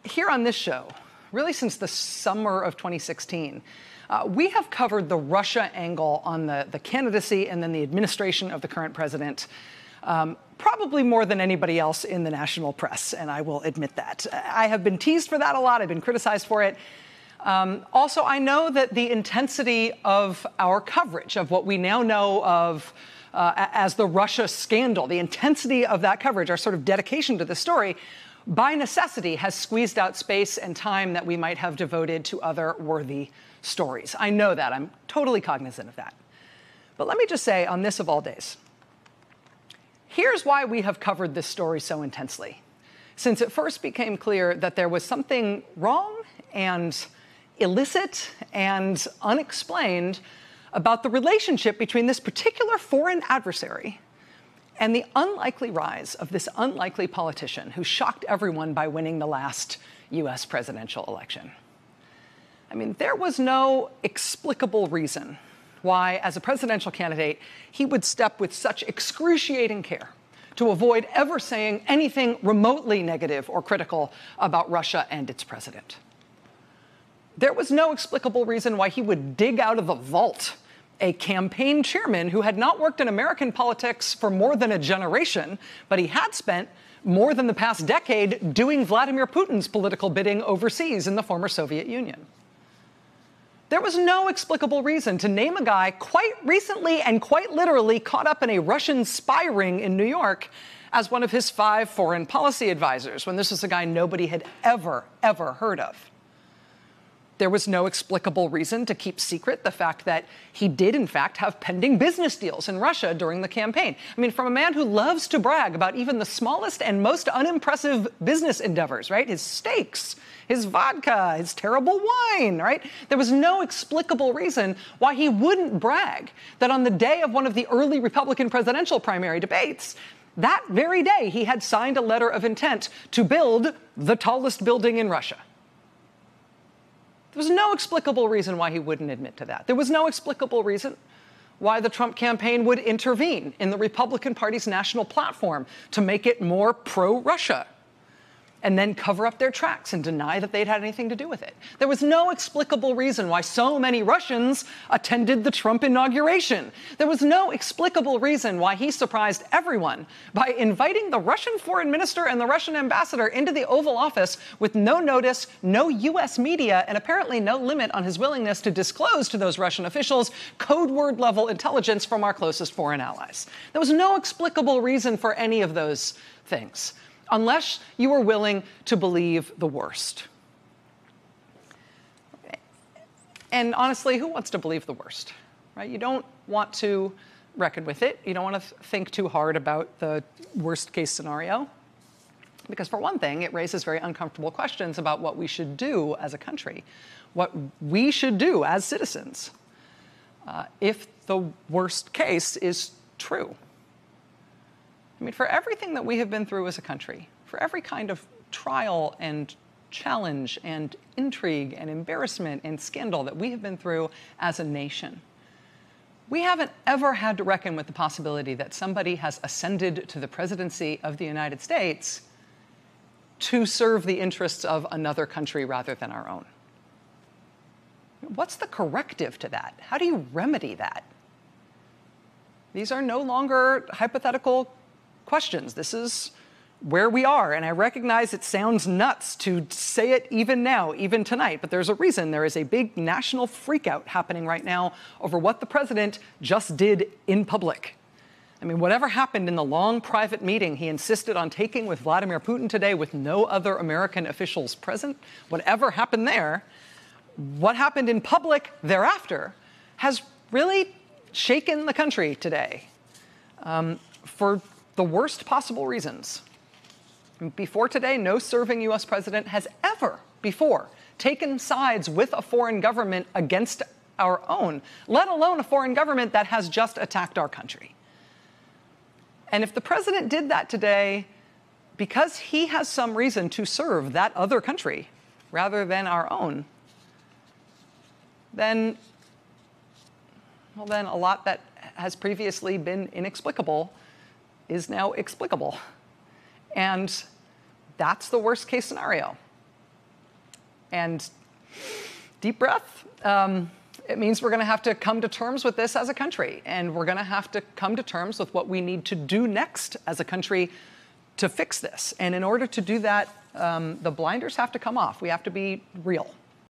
Here on this show, really since the summer of 2016, we have covered the Russia angle on the candidacy and then the administration of the current president, probably more than anybody else in the national press, and I will admit that. I have been teased for that a lot. I've been criticized for it. Also, I know that the intensity of our coverage of what we now know of as the Russia scandal, the intensity of that coverage, our sort of dedication to the story, by necessity has squeezed out space and time that we might have devoted to other worthy stories. I know that. I'm totally cognizant of that. But let me just say, on this of all days, here's why we have covered this story so intensely. Since it first became clear that there was something wrong and illicit and unexplained about the relationship between this particular foreign adversary and the unlikely rise of this unlikely politician who shocked everyone by winning the last U.S. presidential election. I mean, there was no explicable reason why, as a presidential candidate, he would step with such excruciating care to avoid ever saying anything remotely negative or critical about Russia and its president. There was no explicable reason why he would dig out of the vault a campaign chairman who had not worked in American politics for more than a generation, but he had spent more than the past decade doing Vladimir Putin's political bidding overseas in the former Soviet Union. There was no explicable reason to name a guy quite recently and quite literally caught up in a Russian spy ring in New York as one of his 5 foreign policy advisors, when this was a guy nobody had ever heard of. There was no explicable reason to keep secret the fact that he did, in fact, have pending business deals in Russia during the campaign. I mean, from a man who loves to brag about even the smallest and most unimpressive business endeavors, right? His steaks, his vodka, his terrible wine, right? There was no explicable reason why he wouldn't brag that on the day of one of the early Republican presidential primary debates, that very day he had signed a letter of intent to build the tallest building in Russia. There was no explicable reason why he wouldn't admit to that. There was no explicable reason why the Trump campaign would intervene in the Republican Party's national platform to make it more pro-Russia and then cover up their tracks and deny that they'd had anything to do with it. There was no explicable reason why so many Russians attended the Trump inauguration. There was no explicable reason why he surprised everyone by inviting the Russian foreign minister and the Russian ambassador into the Oval Office with no notice, no U.S. media, and apparently no limit on his willingness to disclose to those Russian officials code word level intelligence from our closest foreign allies. There was no explicable reason for any of those things, unless you were willing to believe the worst. And honestly, who wants to believe the worst, right? You don't want to reckon with it. You don't want to think too hard about the worst case scenario. Because for one thing, it raises very uncomfortable questions about what we should do as a country, what we should do as citizens, if the worst case is true. I mean, for everything that we have been through as a country, for every kind of trial and challenge and intrigue and embarrassment and scandal that we have been through as a nation, we haven't ever had to reckon with the possibility that somebody has ascended to the presidency of the United States to serve the interests of another country rather than our own. What's the corrective to that? How do you remedy that? These are no longer hypothetical questions. This is where we are, and I recognize it sounds nuts to say it even now, even tonight, but there's a reason. There is a big national freakout happening right now over what the president just did in public. I mean, whatever happened in the long private meeting he insisted on taking with Vladimir Putin today with no other American officials present, whatever happened there, what happened in public thereafter has really shaken the country today for the worst possible reasons. Before today, no serving U.S. president has ever before taken sides with a foreign government against our own, let alone a foreign government that has just attacked our country. And if the president did that today because he has some reason to serve that other country rather than our own, then a lot that has previously been inexplicable is now explicable. And that's the worst case scenario. And deep breath. It means we're going to have to come to terms with this as a country, and we're going to have to come to terms with what we need to do next as a country to fix this. And in order to do that, the blinders have to come off. We have to be real.